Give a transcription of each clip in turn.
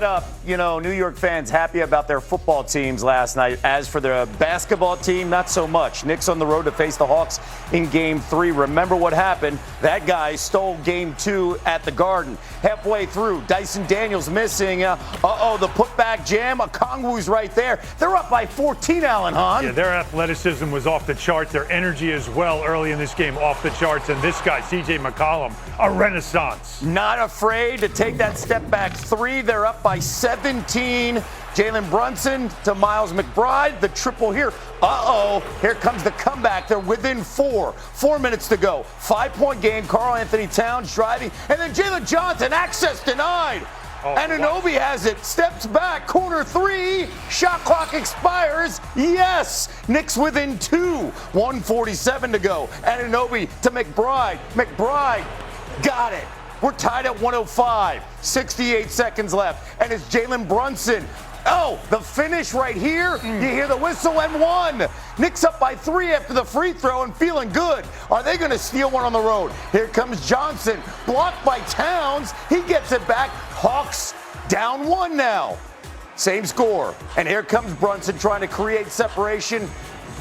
Up, New York fans happy about their football teams last night. As for the basketball team, not so much. Knicks on the road to face the Hawks in Game 3. Remember what happened. That guy stole Game 2 at the Garden. Halfway through, Dyson Daniels missing. The putback jam. Okongwu's right there. They're up by 14, Alan Hahn. Yeah, their athleticism was off the charts. Their energy as well early in this game off the charts. And this guy, McCollum, a renaissance. Not afraid to take that step back three. They're up by 17. Jalen Brunson to Miles McBride. The triple here. Here comes the comeback. They're within 4. 4 minutes to go. 5-point game. Karl Anthony Towns driving. And then Jalen Johnson, access denied. Anunoby has it. Steps back. Corner 3. Shot clock expires. Yes. Knicks within 2. 1:47 to go. Anunoby to McBride. McBride got it. We're tied at 105. 68 seconds left. And it's Jalen Brunson. The finish right here. You hear the whistle and 1. Knicks up by 3 after the free throw and feeling good. Are they going to steal one on the road? Here comes Johnson. Blocked by Towns. He gets it back. Hawks down 1 now. Same score. And here comes Brunson trying to create separation.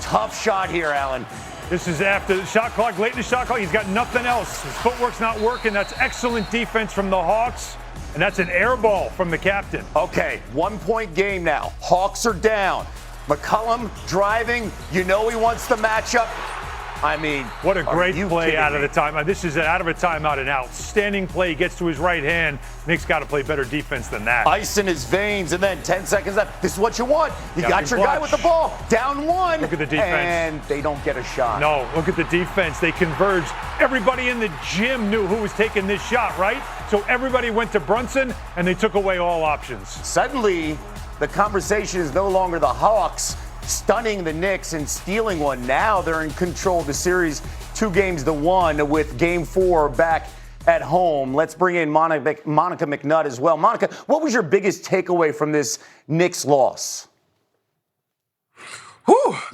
Tough shot here, Alan. This is after the shot clock, late in the shot clock. He's got nothing else. His footwork's not working. That's excellent defense from the Hawks. And that's an air ball from the captain. Okay, 1-point game now. Hawks are down. McCollum driving. He wants the matchup. What a great play out of the timeout. This is out of a timeout, an outstanding play. He gets to his right hand. Knicks got to play better defense than that. Ice in his veins, and then 10 seconds left. This is what you want. You got your guy with the ball. Down 1. Look at the defense. And they don't get a shot. No, look at the defense. They converged. Everybody in the gym knew who was taking this shot, right? So everybody went to Brunson, and they took away all options. Suddenly, the conversation is no longer the Hawks stunning the Knicks and stealing one. Now they're in control of the series 2-1 with Game 4 back at home. Let's bring in Monica McNutt as well. Monica, what was your biggest takeaway from this Knicks loss?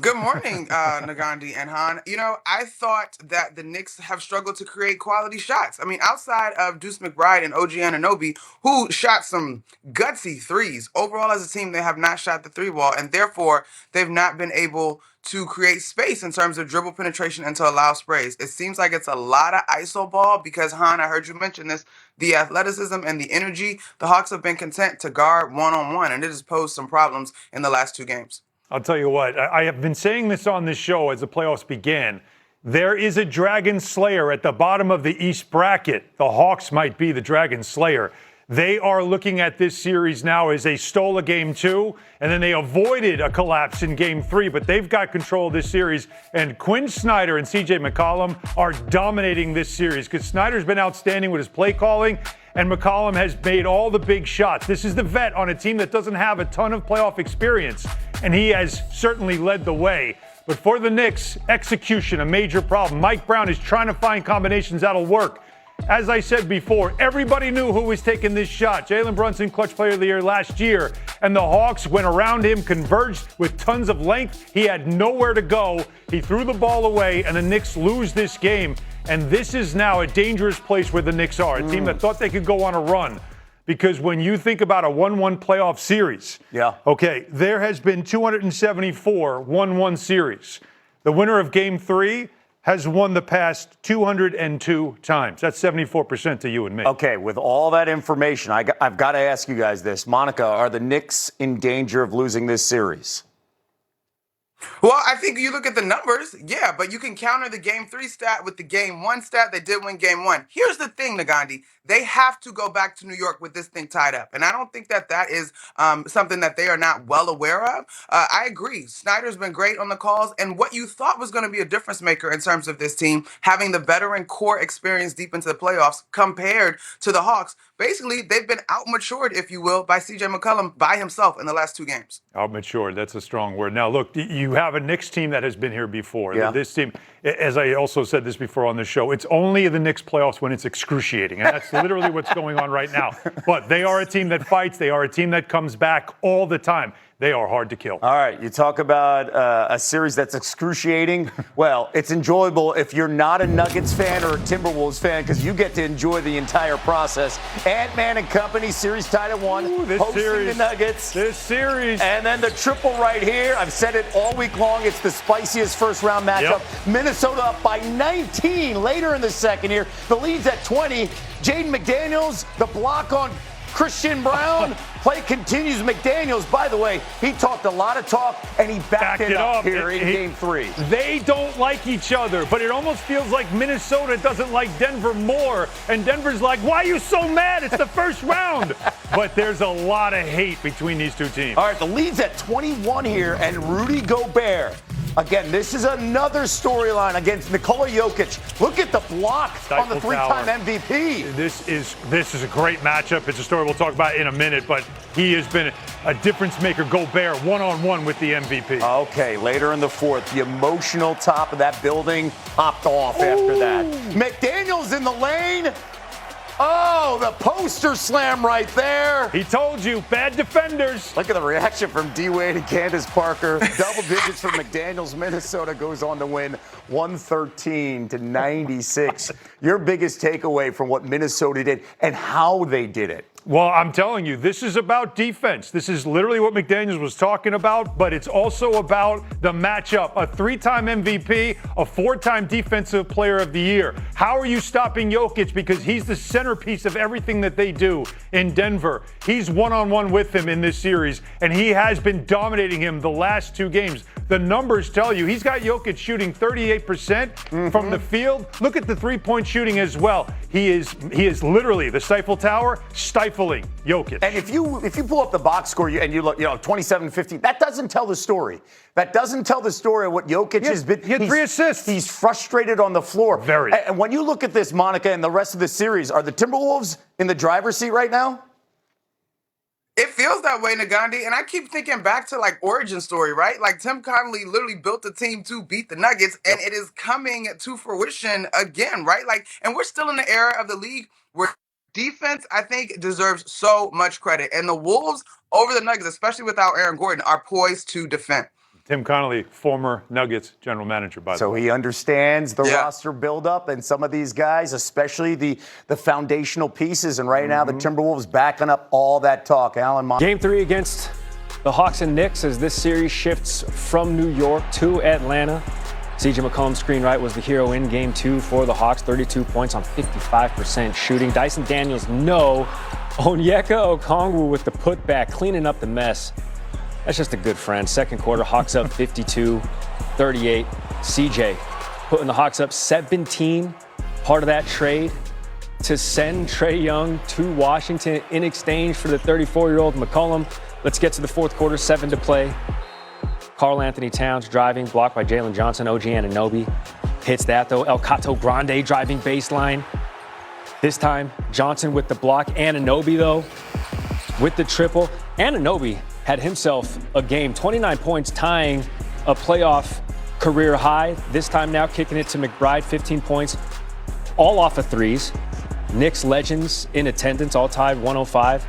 Good morning, Nagandi and Han. I thought that the Knicks have struggled to create quality shots. Outside of Deuce McBride and OG Anunoby, who shot some gutsy threes, overall as a team, they have not shot the three ball, and therefore they've not been able to create space in terms of dribble penetration and to allow sprays. It seems like it's a lot of iso ball because, Han, I heard you mention this, the athleticism and the energy, the Hawks have been content to guard one-on-one, and it has posed some problems in the last 2 games. I'll tell you what, I have been saying this on this show as the playoffs began. There is a Dragon Slayer at the bottom of the East bracket. The Hawks might be the Dragon Slayer. They are looking at this series now as they stole a Game 2, and then they avoided a collapse in Game 3, but they've got control of this series. And Quinn Snyder and CJ McCollum are dominating this series because Snyder's been outstanding with his play calling, and McCollum has made all the big shots. This is the vet on a team that doesn't have a ton of playoff experience, and he has certainly led the way. But for the Knicks, execution, a major problem. Mike Brown is trying to find combinations that'll work. As I said before, everybody knew who was taking this shot. Jalen Brunson, clutch player of the year last year. And the Hawks went around him, converged with tons of length. He had nowhere to go. He threw the ball away, and the Knicks lose this game. And this is now a dangerous place where the Knicks are, a team that thought they could go on a run. Because when you think about a 1-1 playoff series, there has been 274 1-1 series. The winner of Game 3 has won the past 202 times. That's 74% to you and me. Okay, with all that information, I've got to ask you guys this. Monica, are the Knicks in danger of losing this series? Well, I think you look at the numbers, yeah, but you can counter the Game 3 stat with the Game 1 stat. They did win Game 1. Here's the thing, Nagandi. They have to go back to New York with this thing tied up. And I don't think that is something that they are not well aware of. I agree. Snyder's been great on the calls. And what you thought was going to be a difference maker in terms of this team, having the veteran core experience deep into the playoffs compared to the Hawks, basically they've been outmatured, if you will, by CJ McCollum by himself in the last 2 games. Outmatured, that's a strong word. Now, look, you have a Knicks team that has been here before. Yeah. This team, as I also said this before on the show, it's only the Knicks playoffs when it's excruciating. And that's literally what's going on right now. But they are a team that fights. They are a team that comes back all the time. They are hard to kill. All right, you talk about a series that's excruciating. Well, it's enjoyable if you're not a Nuggets fan or a Timberwolves fan because you get to enjoy the entire process. Ant-Man and Company series tied at 1, hosting the Nuggets. This series. And then the triple right here. I've said it all week long. It's the spiciest first-round matchup. Yep. Minnesota up by 19 later in the second here. The lead's at 20. Jaden McDaniels, the block on Christian Brown. Play continues. McDaniels, by the way, he talked a lot of talk, and he backed it up here in Game 3. They don't like each other, but it almost feels like Minnesota doesn't like Denver more, and Denver's like, why are you so mad? It's the first round. But there's a lot of hate between these two teams. All right, the lead's at 21 here, and Rudy Gobert. Again, this is another storyline against Nikola Jokic. Look at the block on the three-time MVP. This is a great matchup. It's a story we'll talk about in a minute, but he has been a difference maker. Gobert one-on-one with the MVP. Okay, later in the fourth, the emotional top of that building popped off after that. McDaniels in the lane. Oh, the poster slam right there. He told you, bad defenders. Look at the reaction from D-Wade and Candace Parker. Double digits for McDaniels. Minnesota goes on to win 113-96. Your biggest takeaway from what Minnesota did and how they did it? Well, I'm telling you, this is about defense. This is literally what McDaniels was talking about, but it's also about the matchup. A 3-time MVP, a 4-time Defensive Player of the Year. How are you stopping Jokic? Because he's the centerpiece of everything that they do in Denver. He's one-on-one with him in this series, and he has been dominating him the last 2 games. The numbers tell you he's got Jokic shooting 38% from the field. Look at the three-point shooting as well. He is literally the Stifle Tower stifling Jokic. And if you pull up the box score and you look, 27-15, that doesn't tell the story. That doesn't tell the story of what Jokic has been. He had 3 assists. He's frustrated on the floor. Very. And when you look at this, Monica, and the rest of the series, are the Timberwolves in the driver's seat right now? It feels that way, Nagandi, and I keep thinking back to like origin story, right? Like Tim Connelly literally built a team to beat the Nuggets, and it is coming to fruition again, right? Like, and we're still in the era of the league where defense, I think, deserves so much credit, and the Wolves over the Nuggets, especially without Aaron Gordon, are poised to defend. Tim Connelly, former Nuggets general manager, by the way. So he understands the roster buildup and some of these guys, especially the foundational pieces. And right now, the Timberwolves backing up all that talk. Alan. Game 3 against the Hawks and Knicks as this series shifts from New York to Atlanta. CJ McCollum's screen right was the hero in Game 2 for the Hawks. 32 points on 55% shooting. Dyson Daniels, no. Onyeka Okongwu with the putback, cleaning up the mess. That's just a good friend. Second quarter, Hawks up 52-38. CJ putting the Hawks up 17. Part of that trade to send Trae Young to Washington in exchange for the 34-year-old McCollum. Let's get to the fourth quarter, 7 to play. Karl Anthony Towns driving, blocked by Jalen Johnson. OG Anunoby hits that, though. El Cato Grande driving baseline. This time, Johnson with the block. Anunoby, though, with the triple. Anunoby had himself a game, 29 points, tying a playoff career high. This time now kicking it to McBride, 15 points, all off of threes. Knicks legends in attendance, all tied 105.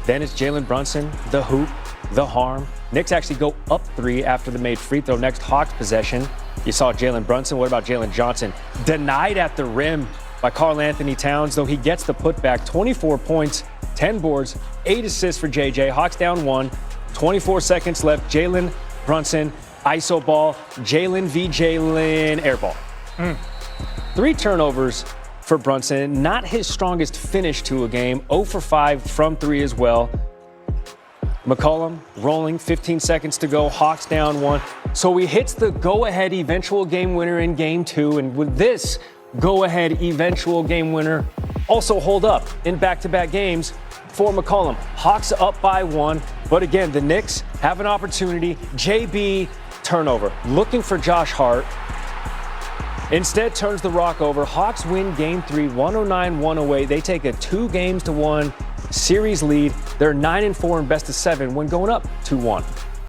Then it's Jalen Brunson, the hoop, the harm. Knicks actually go up 3 after the made free throw. Next Hawks possession. You saw Jalen Brunson. What about Jalen Johnson? Denied at the rim by Karl Anthony Towns, though he gets the putback. 24 points, 10 boards, 8 assists for JJ. Hawks down 1. 24 seconds left. Jalen Brunson, ISO ball. Jalen v. Jalen, air ball. 3 turnovers for Brunson. Not his strongest finish to a game. 0 for 5 from 3 as well. McCollum rolling, 15 seconds to go. Hawks down 1. So he hits the go-ahead eventual game winner in Game 2. And with this go-ahead eventual game winner also hold up in back-to-back games for McCollum. Hawks up by 1. But again, the Knicks have an opportunity. JB turnover. Looking for Josh Hart. Instead turns the rock over. Hawks win Game 3, 109-108. They take a 2-1 series lead. They're 9-4 in best of 7 when going up 2-1.